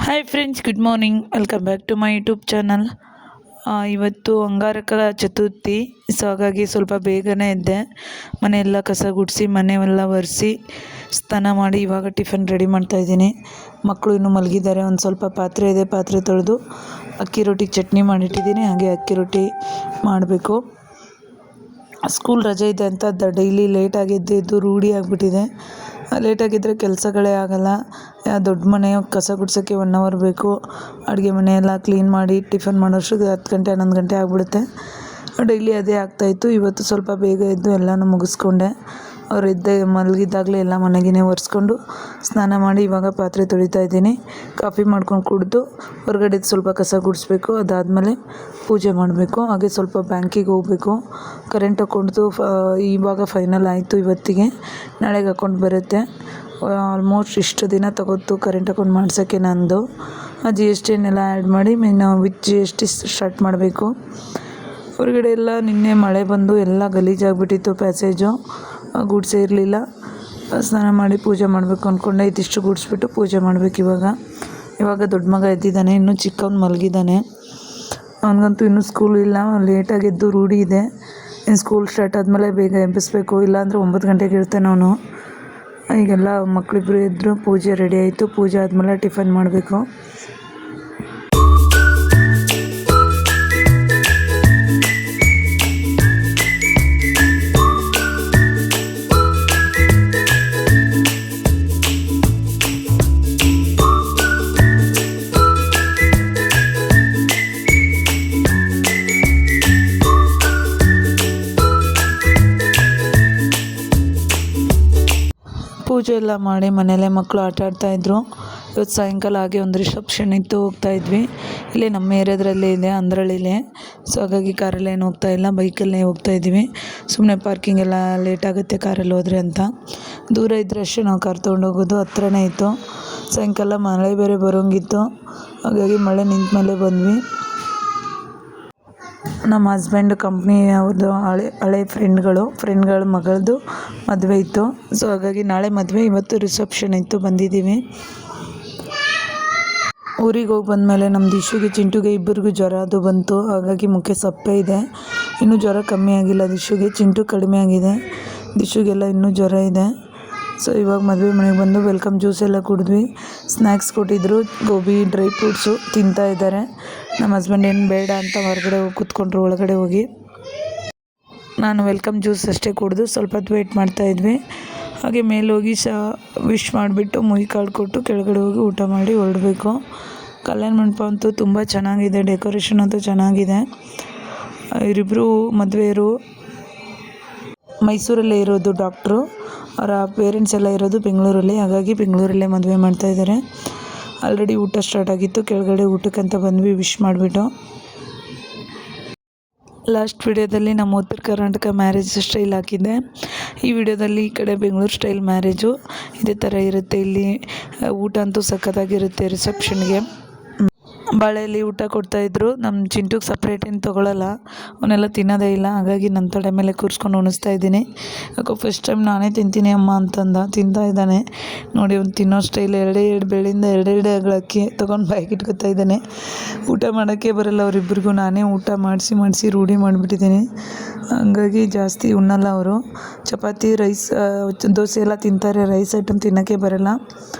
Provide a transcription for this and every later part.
Hi friends, good morning. Welcome back to my YouTube channel. ಇವತ್ತು Angaraka Chaturthi, so ಹಾಗಾಗಿ ಸ್ವಲ್ಪ ಬೇಗನೆ ಇದ್ದೆ. ಮನೆಯೆಲ್ಲ ಕಸ ಗುಡಿಸಿ ಮನೆಯೆಲ್ಲ ಒರೆಸಿ ಸ್ನಾನ ಮಾಡಿ ಇವಾಗ ಟಿಫನ್ ರೆಡಿ ಮಾಡ್ತಾಯಿದ್ದೀನಿ. ಮಕ್ಕಳು ಇನ್ನೂ ಮಲಗಿದ್ದಾರೆ. ಒಂದು ಸ್ವಲ್ಪ ಪಾತ್ರೆ ಇದೆ, ಪಾತ್ರೆ ತೊಳೆದು ಅಕ್ಕಿ ರೊಟ್ಟಿಗೆ ಚಟ್ನಿ ಮಾಡಿಟ್ಟಿದ್ದೀನಿ. ಹಾಗೆ ಅಕ್ಕಿ ರೊಟ್ಟಿ ಮಾಡಬೇಕು. ಸ್ಕೂಲ್ ರಜೆ ಇದೆ ಅಂತ ಡೈಲಿ ಲೇಟಾಗಿ ಎದ್ದು ರೂಢಿ ಆಗಿಬಿಟ್ಟಿದೆ. ಲೇಟಾಗಿದ್ದರೆ ಕೆಲಸಗಳೇ ಆಗೋಲ್ಲ. ದೊಡ್ಡ ಮನೆ ಕಸ ಗುಡ್ಸೋಕ್ಕೆ 1 ಅವರ್ ಬೇಕು. ಅಡುಗೆ ಮನೆಯೆಲ್ಲ ಕ್ಲೀನ್ ಮಾಡಿ ಟಿಫನ್ ಮಾಡೋಷ್ಟಕ್ಕೆ 10 ಗಂಟೆ 11 ಗಂಟೆ ಆಗಿಬಿಡುತ್ತೆ. ಡೈಲಿ ಅದೇ ಆಗ್ತಾಯಿತ್ತು. ಇವತ್ತು ಸ್ವಲ್ಪ ಬೇಗ ಎದ್ದು ಎಲ್ಲನೂ ಮುಗಿಸ್ಕೊಂಡೆ. ಅವ್ರು ಮಲಗಿದ್ದಾಗಲೇ ಎಲ್ಲ ಮನೆಗೇ ಒರೆಸ್ಕೊಂಡು ಸ್ನಾನ ಮಾಡಿ ಇವಾಗ ಪಾತ್ರೆ ತೊಳಿತಾ ಇದ್ದೀನಿ. ಕಾಫಿ ಮಾಡ್ಕೊಂಡು ಕುಡಿದು ಹೊರಗಡೆ ಸ್ವಲ್ಪ ಕಸ ಗುಡಿಸ್ಬೇಕು. ಅದಾದಮೇಲೆ ಪೂಜೆ ಮಾಡಬೇಕು. ಹಾಗೆ ಸ್ವಲ್ಪ ಬ್ಯಾಂಕಿಗೆ ಹೋಗಬೇಕು. ಕರೆಂಟ್ ಅಕೌಂಟ್ದು ಇವಾಗ ಫೈನಲ್ ಆಯಿತು. ಇವತ್ತಿಗೆ ನಾಳೆಗೆ ಅಕೌಂಟ್ ಬರುತ್ತೆ. ಆಲ್ಮೋಸ್ಟ್ ಇಷ್ಟು ದಿನ ತಗೋತು ಕರೆಂಟ್ ಅಕೌಂಟ್ ಮಾಡ್ಸೋಕ್ಕೆ. ನಂದು GST ಎಲ್ಲ ಆ್ಯಡ್ ಮಾಡಿ ವಿತ್ GST ಸ್ಟಾರ್ಟ್ ಮಾಡಬೇಕು. ಹೊರಗಡೆ ಎಲ್ಲ ನಿನ್ನೆ ಮಳೆ ಬಂದು ಎಲ್ಲ ಗಲೀಜಾಗಿಬಿಟ್ಟಿತ್ತು. ಪ್ಯಾಸೇಜು ಗುಡ್ಸೇ ಇರಲಿಲ್ಲ. ಸ್ನಾನ ಮಾಡಿ ಪೂಜೆ ಮಾಡಬೇಕು ಅಂದ್ಕೊಂಡೆ. ಇದಿಷ್ಟು ಗುಡಿಸ್ಬಿಟ್ಟು ಪೂಜೆ ಮಾಡಬೇಕು. ಇವಾಗ ದೊಡ್ಡ ಮಗ ಎದ್ದಿದ್ದಾನೆ, ಇನ್ನೂ ಚಿಕ್ಕವನು ಮಲಗಿದ್ದಾನೆ. ಅವನಿಗಂತೂ ಇನ್ನೂ ಸ್ಕೂಲ್ ಇಲ್ಲ. ಲೇಟಾಗಿ ಎದ್ದು ರೂಢಿ ಇದೆ. ಇನ್ನು ಸ್ಕೂಲ್ ಸ್ಟಾರ್ಟ್ ಆದಮೇಲೆ ಬೇಗ ಎಬ್ಬಿಸ್ಬೇಕು. ಇಲ್ಲಾಂದರೆ 9 ಗಂಟೆಗೆ ಇರ್ತಾನೆ ಅವನು. ಈಗೆಲ್ಲ ಮಕ್ಕಳಿಬ್ರು ಎದ್ದರು. ಪೂಜೆ ರೆಡಿ ಆಯಿತು. ಪೂಜೆ ಆದಮೇಲೆ ಟಿಫನ್ ಮಾಡಬೇಕು. ಪೂಜೆ ಎಲ್ಲ ಮಾಡಿ ಮನೆಯಲ್ಲೇ ಮಕ್ಕಳು ಆಟ ಆಡ್ತಾಯಿದ್ರು. ಇವತ್ತು ಸಾಯಂಕಾಲ ಹಾಗೆ ಒಂದು ರಿಸೆಪ್ಷನ್ ಇತ್ತು, ಹೋಗ್ತಾಯಿದ್ವಿ. ಇಲ್ಲೇ ನಮ್ಮ ಏರಿಯಾದ್ರಲ್ಲೇ ಇದೆ, ಅಂದ್ರಳ್ಳಿಲೇ. ಸೊ ಹಾಗಾಗಿ ಕಾರಲ್ಲಿ ಏನು ಹೋಗ್ತಾಯಿಲ್ಲ, ಬೈಕಲ್ಲೇ ಹೋಗ್ತಾಯಿದ್ವಿ. ಸುಮ್ಮನೆ ಪಾರ್ಕಿಂಗ್ ಎಲ್ಲ ಲೇಟ್ ಆಗುತ್ತೆ ಕಾರಲ್ಲಿ ಹೋದರೆ ಅಂತ. ದೂರ ಇದ್ದರೆ ಅಷ್ಟೇ ನಾವು ಕಾರ್ ತೊಗೊಂಡೋಗೋದು. ಹತ್ರನೇ ಇತ್ತು. ಸಾಯಂಕಾಲ ಮಳೆ ಬೇರೆ ಬರೋಂಗಿತ್ತು. ಹಾಗಾಗಿ ಮಳೆ ನಿಂತ ಮೇಲೆ ಬಂದ್ವಿ. ನಮ್ಮ ಹಸ್ಬೆಂಡ್ ಕಂಪ್ನಿ ಅವ್ರದ್ದು ಹಳೆ ಫ್ರೆಂಡ್ಗಳ ಮಗಳದ್ದು ಮದುವೆ ಇತ್ತು. ಸೊ ಹಾಗಾಗಿ ನಾಳೆ ಮದುವೆ, ಇವತ್ತು ರಿಸೆಪ್ಷನ್ ಇತ್ತು, ಬಂದಿದ್ದೀವಿ. ಊರಿಗೆ ಹೋಗಿ ಬಂದಮೇಲೆ ನಮ್ಮ ದಿಶುಗೆ ಚಿಂಟುಗೆ ಇಬ್ಬರಿಗೂ ಜ್ವರ ಅದು ಬಂತು. ಹಾಗಾಗಿ ಮುಖ ಸಪ್ಪೆ ಇದೆ. ಇನ್ನೂ ಜ್ವರ ಕಮ್ಮಿ ಆಗಿಲ್ಲ ದಿಶುಗೆ. ಚಿಂಟು ಕಡಿಮೆ ಆಗಿದೆ. ದಿಶುಗೆಲ್ಲ ಇನ್ನೂ ಜ್ವರ ಇದೆ. ಸೊ ಇವಾಗ ಮದುವೆ ಮನೆಗೆ ಬಂದು ವೆಲ್ಕಮ್ ಜ್ಯೂಸ್ ಎಲ್ಲ ಕುಡಿದ್ವಿ. ಸ್ನ್ಯಾಕ್ಸ್ ಕೊಟ್ಟಿದ್ದರು, ಗೋಬಿ ಡ್ರೈ ಫ್ರೂಟ್ಸು ತಿಂತಾ ಇದ್ದಾರೆ. ನಮ್ಮ ಹಸ್ಬೆಂಡ್ ಏನು ಬೇಡ ಅಂತ ಹೊರಗಡೆ ಹೋಗಿ ಕೂತ್ಕೊಂಡ್ರು. ಒಳಗಡೆ ಹೋಗಿ ನಾನು ವೆಲ್ಕಮ್ ಜ್ಯೂಸ್ ಅಷ್ಟೇ ಕುಡಿದು ಸ್ವಲ್ಪ ಹೊತ್ತು ವೆಯ್ಟ್ ಮಾಡ್ತಾಯಿದ್ವಿ. ಹಾಗೆ ಮೇಲೆ ಹೋಗಿ ವಿಶ್ ಮಾಡಿಬಿಟ್ಟು ಮುಯಿ ಕಾಳು ಕೊಟ್ಟು ಕೆಳಗಡೆ ಹೋಗಿ ಊಟ ಮಾಡಿ ಹೊರಡಬೇಕು. ಕಲ್ಯಾಣ ಮಂಟಪ ಅಂತೂ ತುಂಬ ಚೆನ್ನಾಗಿದೆ. ಡೆಕೋರೇಷನ್ ಅಂತೂ ಚೆನ್ನಾಗಿದೆ. ಇವರಿಬ್ಬರು ಮದುವೆಯರು ಮೈಸೂರಲ್ಲೇ ಇರೋದು. ಡಾಕ್ಟ್ರು ಅವರ ಪೇರೆಂಟ್ಸ್ ಎಲ್ಲ ಇರೋದು ಬೆಂಗಳೂರಲ್ಲಿ. ಹಾಗಾಗಿ ಬೆಂಗಳೂರಲ್ಲೇ ಮದುವೆ ಮಾಡ್ತಾಯಿದ್ದಾರೆ. ಆಲ್ರೆಡಿ ಊಟ ಸ್ಟಾರ್ಟ್ ಆಗಿತ್ತು. ಕೆಳಗಡೆ ಊಟಕ್ಕಂತ ಬಂದ್ವಿ ವಿಶ್ ಮಾಡಿಬಿಟ್ಟು. ಲಾಸ್ಟ್ ವಿಡಿಯೋದಲ್ಲಿ ನಮ್ಮ ಉತ್ತರ ಕರ್ನಾಟಕ ಮ್ಯಾರೇಜ್ ಸ್ಟೈಲ್ ಹಾಕಿದ್ದೆ. ಈ ವಿಡಿಯೋದಲ್ಲಿ ಈ ಕಡೆ ಬೆಂಗಳೂರು ಸ್ಟೈಲ್ ಮ್ಯಾರೇಜು ಇದೇ ಥರ ಇರುತ್ತೆ. ಇಲ್ಲಿ ಊಟ ಅಂತೂ ಸಖತ್ತಾಗಿರುತ್ತೆ. ರಿಸೆಪ್ಷನ್ಗೆ ಬಾಳೆಯಲ್ಲಿ ಊಟ ಕೊಡ್ತಾಯಿದ್ರು. ನಮ್ಮ ಚಿಂಟುಗೆ ಸಪ್ರೇಟ್ ಏನು ತೊಗೊಳ್ಳಲ್ಲ, ಅವನ್ನೆಲ್ಲ ತಿನ್ನೋದೇ ಇಲ್ಲ. ಹಾಗಾಗಿ ನನ್ನ ತಡೆ ಮೇಲೆ ಕೂರಿಸ್ಕೊಂಡು ಉಣಿಸ್ತಾ ಇದ್ದೀನಿ. ಯಾಕೋ ಫಸ್ಟ್ ಟೈಮ್ ನಾನೇ ತಿಂತೀನಿ ಅಮ್ಮ ಅಂತಂದ. ತಿಂತಾ ಇದ್ದಾನೆ ನೋಡಿ. ಅವ್ನು ತಿನ್ನೋ ಸ್ಟೈಲ್ ಎರಡು ಬೆಳೆಯಿಂದ ಎರಡೆರಡು ಅಕ್ಕಿ ತೊಗೊಂಡು ಬಾಯಿಗೆ ಇಟ್ಕೊತಾ ಇದ್ದಾನೆ. ಊಟ ಮಾಡೋಕ್ಕೆ ಬರಲ್ಲ ಅವರಿಬ್ಬರಿಗೂ. ನಾನೇ ಊಟ ಮಾಡಿಸಿ ರೂಢಿ ಮಾಡಿಬಿಟ್ಟಿದ್ದೀನಿ. ಹಂಗಾಗಿ ಜಾಸ್ತಿ ಉಣ್ಣಲ್ಲ ಅವರು. ಚಪಾತಿ, ರೈಸ್, ದೋಸೆ ಎಲ್ಲ ತಿಂತಾರೆ. ರೈಸ್ ಐಟಮ್ ತಿನ್ನೋಕ್ಕೆ ಬರಲ್ಲ.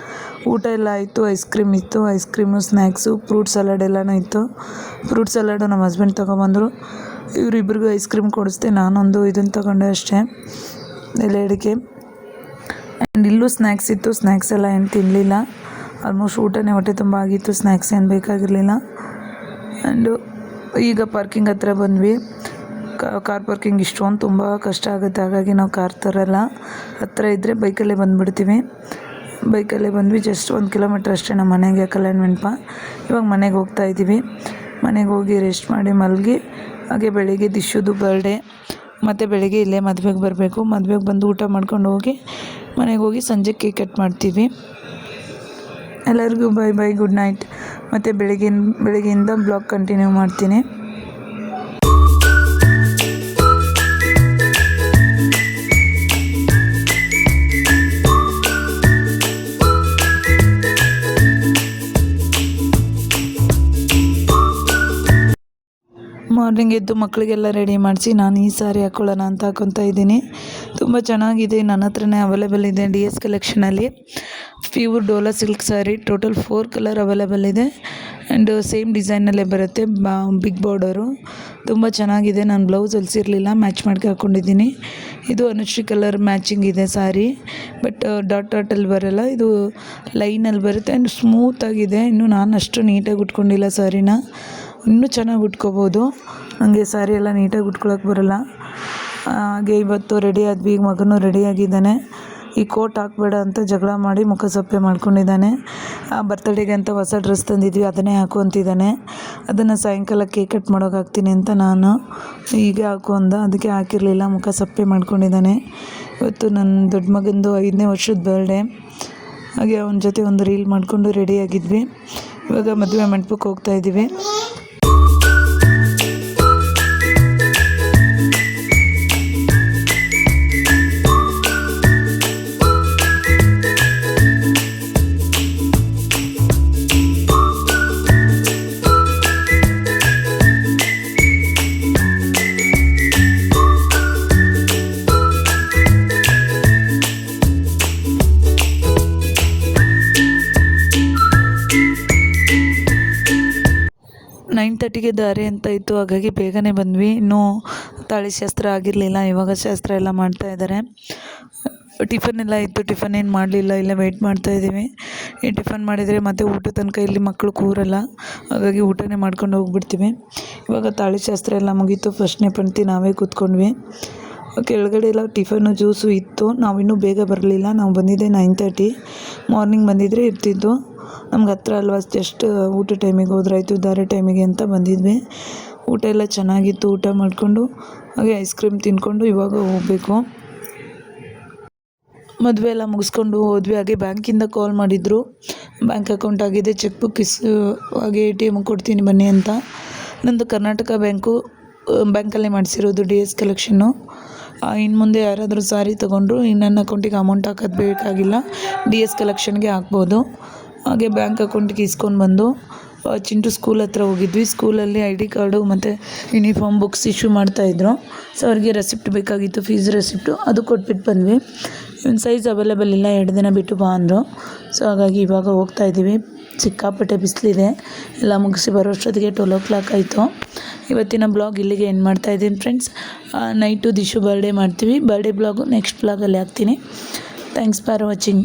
ಊಟ ಎಲ್ಲ ಆಯಿತು. ಐಸ್ ಕ್ರೀಮ್ ಇತ್ತು. Ice cream, snacks, fruit salad ಎಲ್ಲನೂ ಇತ್ತು. ಫ್ರೂಟ್ ಸಲಾಡು ನಮ್ಮ ಹಸ್ಬೆಂಡ್ ತೊಗೊಬಂದರು. ಇವರಿಬ್ಬರಿಗೂ ಐಸ್ ಕ್ರೀಮ್ ಕೊಡಿಸ್ದೆ. ನಾನೊಂದು ಇದನ್ನು ತೊಗೊಂಡೆ ಅಷ್ಟೇ, ಎಲೆ ಅಡಿಕೆ. ಆ್ಯಂಡ್ ಇಲ್ಲೂ ಸ್ನ್ಯಾಕ್ಸ್ ಇತ್ತು. ಸ್ನ್ಯಾಕ್ಸ್ ಎಲ್ಲ ಏನು ತಿನ್ನಲಿಲ್ಲ. ಆಲ್ಮೋಸ್ಟ್ ಊಟನೇ ಹೊಟ್ಟೆ ತುಂಬ ಆಗಿತ್ತು. ಸ್ನ್ಯಾಕ್ಸ್ ಏನು ಬೇಕಾಗಿರಲಿಲ್ಲ. ಆ್ಯಂಡು ಈಗ ಪಾರ್ಕಿಂಗ್ ಹತ್ರ ಬಂದ್ವಿ. ಕಾರ್ ಪಾರ್ಕಿಂಗ್ ಇಷ್ಟೊಂದು ತುಂಬ ಕಷ್ಟ ಆಗುತ್ತೆ. ಹಾಗಾಗಿ ನಾವು ಕಾರ್ ತರಲ್ಲ. ಹತ್ತಿರ ಇದ್ದರೆ ಬೈಕಲ್ಲೇ ಬಂದುಬಿಡ್ತೀವಿ. ಬೈಕಲ್ಲೇ ಬಂದ್ವಿ. ಜಸ್ಟ್ 1 ಕಿಲೋಮೀಟ್ರ್ ಅಷ್ಟೇ ನಮ್ಮ ಮನೆಗೆ, ಕಲ್ಯಾಣ ಮಂಟಪ. ಇವಾಗ ಮನೆಗೆ ಹೋಗ್ತಾಯಿದ್ದೀವಿ. ಮನೆಗೆ ಹೋಗಿ ರೆಸ್ಟ್ ಮಾಡಿ ಮಲಗಿ, ಹಾಗೆ ಬೆಳಿಗ್ಗೆ ದಿಶುದು ಬರ್ಡೇ, ಮತ್ತು ಬೆಳಿಗ್ಗೆ ಇಲ್ಲೇ ಮದುವೆಗೆ ಬರಬೇಕು. ಮದುವೆಗೆ ಬಂದು ಊಟ ಮಾಡ್ಕೊಂಡು ಹೋಗಿ ಮನೆಗೆ ಹೋಗಿ ಸಂಜೆ ಕೇಕ್ ಕಟ್ ಮಾಡ್ತೀವಿ. ಎಲ್ಲರಿಗೂ ಬೈ ಗುಡ್ ನೈಟ್. ಮತ್ತು ಬೆಳಗ್ಗೆಯಿಂದ ಬ್ಲಾಗ್ ಕಂಟಿನ್ಯೂ ಮಾಡ್ತೀನಿ. ಮಾರ್ನಿಂಗ್ ಎದ್ದು ಮಕ್ಕಳಿಗೆಲ್ಲ ರೆಡಿ ಮಾಡಿಸಿ ನಾನು ಈ ಸಾರಿ ಹಾಕ್ಕೊಳ್ಳೋಣ ಅಂತ ಹಾಕ್ಕೊತಾ ಇದ್ದೀನಿ. ತುಂಬ ಚೆನ್ನಾಗಿದೆ, ನನ್ನ ಹತ್ರನೇ ಅವೈಲೇಬಲ್ ಇದೆ DS ಕಲೆಕ್ಷನಲ್ಲಿ. Pure Dola silk sari, total 4 colour available ಇದೆ ಆ್ಯಂಡ್ ಸೇಮ್ ಡಿಸೈನಲ್ಲೇ ಬರುತ್ತೆ. ಬಿಗ್ ಬಾರ್ಡರು ತುಂಬ ಚೆನ್ನಾಗಿದೆ. ನಾನು ಬ್ಲೌಸ್ ಹೊಲಿಸಿರಲಿಲ್ಲ, ಮ್ಯಾಚ್ ಮಾಡ್ಕೊಂಡು ಹಾಕ್ಕೊಂಡಿದ್ದೀನಿ. ಇದು ಅನುಶ್ರೀ ಕಲರ್ ಮ್ಯಾಚಿಂಗ್ ಇದೆ ಸ್ಯಾರಿ, ಬಟ್ ಡಾಟಲ್ಲಿ ಬರೋಲ್ಲ, ಇದು ಲೈನಲ್ಲಿ ಬರುತ್ತೆ ಆ್ಯಂಡ್ ಸ್ಮೂತಾಗಿದೆ. ಇನ್ನು ನಾನು ಅಷ್ಟು ನೀಟಾಗಿ ಉಟ್ಕೊಂಡಿಲ್ಲ ಸ್ಯಾರಿನ, ಇನ್ನೂ ಚೆನ್ನಾಗಿ ಉಟ್ಕೋಬೋದು. ನನಗೆ ಸ್ಯಾರಿ ಎಲ್ಲ ನೀಟಾಗಿ ಉಟ್ಕೊಳಕ್ಕೆ ಬರೋಲ್ಲ. ಹಾಗೆ ಇವತ್ತು ರೆಡಿ ಆದ್ವಿ. ಈಗ ಮಗನೂ ರೆಡಿಯಾಗಿದ್ದಾನೆ. ಈ ಕೋಟ್ ಹಾಕಬೇಡ ಅಂತ ಜಗಳ ಮಾಡಿ ಮುಖ ಸಪ್ಪೆ ಮಾಡ್ಕೊಂಡಿದ್ದಾನೆ. ಬರ್ತಡೇಗೆ ಅಂತ ಹೊಸ ಡ್ರೆಸ್ ತಂದಿದ್ವಿ, ಅದನ್ನೇ ಹಾಕು ಅಂತಿದ್ದಾನೆ. ಅದನ್ನು ಸಾಯಂಕಾಲ ಕೇಕ್ ಕಟ್ ಮಾಡೋಕೆ ಹಾಕ್ತೀನಿ ಅಂತ ನಾನು ಈಗ ಹಾಕು ಅಂದ, ಅದಕ್ಕೆ ಹಾಕಿರಲಿಲ್ಲ. ಮುಖ ಸಪ್ಪೆ ಮಾಡ್ಕೊಂಡಿದ್ದಾನೆ. ಇವತ್ತು ನನ್ನ ದೊಡ್ಡ ಮಗಂದು 5ನೇ ವರ್ಷದ ಬರ್ಡೇ. ಹಾಗೆ ಅವನ ಜೊತೆ ಒಂದು ರೀಲ್ ಮಾಡಿಕೊಂಡು ರೆಡಿಯಾಗಿದ್ವಿ. ಇವಾಗ ಮದುವೆ ಮಂಟಪಕ್ಕೆ ಹೋಗ್ತಾಯಿದ್ದೀವಿ. 9:30ಗೆ ದಾರೆ ಅಂತ ಇತ್ತು, ಹಾಗಾಗಿ ಬೇಗನೆ ಬಂದ್ವಿ. ಇನ್ನೂ ತಾಳಿ ಶಾಸ್ತ್ರ ಆಗಿರಲಿಲ್ಲ, ಇವಾಗ ಶಾಸ್ತ್ರ ಎಲ್ಲ ಮಾಡ್ತಾಯಿದ್ದಾರೆ. ಟಿಫನ್ ಎಲ್ಲ ಇತ್ತು, ಟಿಫನ್ ಏನು ಮಾಡಲಿಲ್ಲ, ಇಲ್ಲ ವೆಯ್ಟ್ ಮಾಡ್ತಾಯಿದ್ದೀವಿ. ಈ ಟಿಫನ್ ಮಾಡಿದರೆ ಮತ್ತೆ ಊಟ ತನಕ ಇಲ್ಲಿ ಮಕ್ಕಳು ಕೂರಲ್ಲ, ಹಾಗಾಗಿ ಊಟನೇ ಮಾಡ್ಕೊಂಡು ಹೋಗ್ಬಿಡ್ತೀವಿ. ಇವಾಗ ತಾಳಿ ಶಾಸ್ತ್ರ ಎಲ್ಲ ಮುಗೀತು, ಫಸ್ಟ್ನೇ ಪಂಕ್ತಿ ನಾವೇ ಕೂತ್ಕೊಂಡ್ವಿ. ಕೆಳಗಡೆ ಎಲ್ಲ ಟಿಫನ್ನು ಜ್ಯೂಸು ಇತ್ತು. ನಾವಿನ್ನೂ ಬೇಗ ಬರಲಿಲ್ಲ, ನಾವು ಬಂದಿದ್ದೆ 9:30. ಮಾರ್ನಿಂಗ್ ಬಂದಿದ್ದರೆ ಇರ್ತಿದ್ದು. ನಮ್ಗೆ ಹತ್ರ ಅಲ್ವಾ, ಜಸ್ಟ್ ಊಟ ಟೈಮಿಗೆ ಹೋದ್ರಾಯ್ತು, ದಾರೆ ಟೈಮಿಗೆ ಅಂತ ಬಂದಿದ್ವಿ. ಊಟ ಎಲ್ಲ ಚೆನ್ನಾಗಿತ್ತು. ಊಟ ಮಾಡಿಕೊಂಡು ಹಾಗೆ ಐಸ್ ಕ್ರೀಮ್ ತಿಂದ್ಕೊಂಡು ಇವಾಗ ಹೋಗಬೇಕು. ಮದುವೆ ಎಲ್ಲ ಮುಗಿಸ್ಕೊಂಡು ಹೋದ್ವಿ. ಹಾಗೆ ಬ್ಯಾಂಕಿಂದ ಕಾಲ್ ಮಾಡಿದರು, ಬ್ಯಾಂಕ್ ಅಕೌಂಟ್ ಆಗಿದೆ, ಚೆಕ್ ಬುಕ್ ಹಾಗೆ ATM ಕೊಡ್ತೀನಿ ಬನ್ನಿ ಅಂತ. ನಂದು ಕರ್ನಾಟಕ ಬ್ಯಾಂಕಲ್ಲೇ ಮಾಡಿಸಿರೋದು DS ಕಲೆಕ್ಷನ್ನು. ಇನ್ನು ಮುಂದೆ ಯಾರಾದರೂ ಸಾರಿ ತೊಗೊಂಡ್ರು ನನ್ನ ಅಕೌಂಟಿಗೆ ಅಮೌಂಟ್ ಹಾಕೋದು ಬೇಕಾಗಿಲ್ಲ, DS ಕಲೆಕ್ಷನ್ಗೆ ಹಾಕ್ಬೋದು. ಹಾಗೆ ಬ್ಯಾಂಕ್ ಅಕೌಂಟಿಗೆ ಇಸ್ಕೊಂಡು ಬಂದು ಚಿಂಟು ಸ್ಕೂಲ್ ಹತ್ರ ಹೋಗಿದ್ವಿ. ಸ್ಕೂಲಲ್ಲಿ ID ಕಾರ್ಡು ಮತ್ತು ಯೂನಿಫಾರ್ಮ್ ಬುಕ್ಸ್ ಇಶ್ಯೂ ಮಾಡ್ತಾಯಿದ್ರು. ಸೊ ಅವ್ರಿಗೆ ರೆಸಿಪ್ಟ್ ಬೇಕಾಗಿತ್ತು, ಫೀಸ್ ರೆಸಿಪ್ಟು, ಅದು ಕೊಟ್ಬಿಟ್ಟು ಬಂದ್ವಿ. ಇವನ್ ಸೈಜ್ ಅವೈಲೇಬಲ್ ಇಲ್ಲ, 2 ದಿನ ಬಿಟ್ಟು ಬಾ ಅಂದರು. ಸೊ ಹಾಗಾಗಿ ಇವಾಗ ಹೋಗ್ತಾಯಿದ್ದೀವಿ. ಸಿಕ್ಕಾಪಟ್ಟೆ ಬಿಸಿಲಿದೆ. ಎಲ್ಲ ಮುಗಿಸಿ ಬರೋಷ್ಟೊತ್ತಿಗೆ 12 o'clock ಆಯಿತು. ಇವತ್ತಿನ ಬ್ಲಾಗ್ ಇಲ್ಲಿಗೆ ಎಂಡ್ ಮಾಡ್ತಾಯಿದ್ದೀನಿ ಫ್ರೆಂಡ್ಸ್. ನೈಟು ದಿಶು ಬರ್ಡೇ ಮಾಡ್ತೀವಿ. ಬರ್ಡೇ ಬ್ಲಾಗು ನೆಕ್ಸ್ಟ್ ಬ್ಲಾಗಲ್ಲಿ ಹಾಕ್ತೀನಿ. Thanks for watching.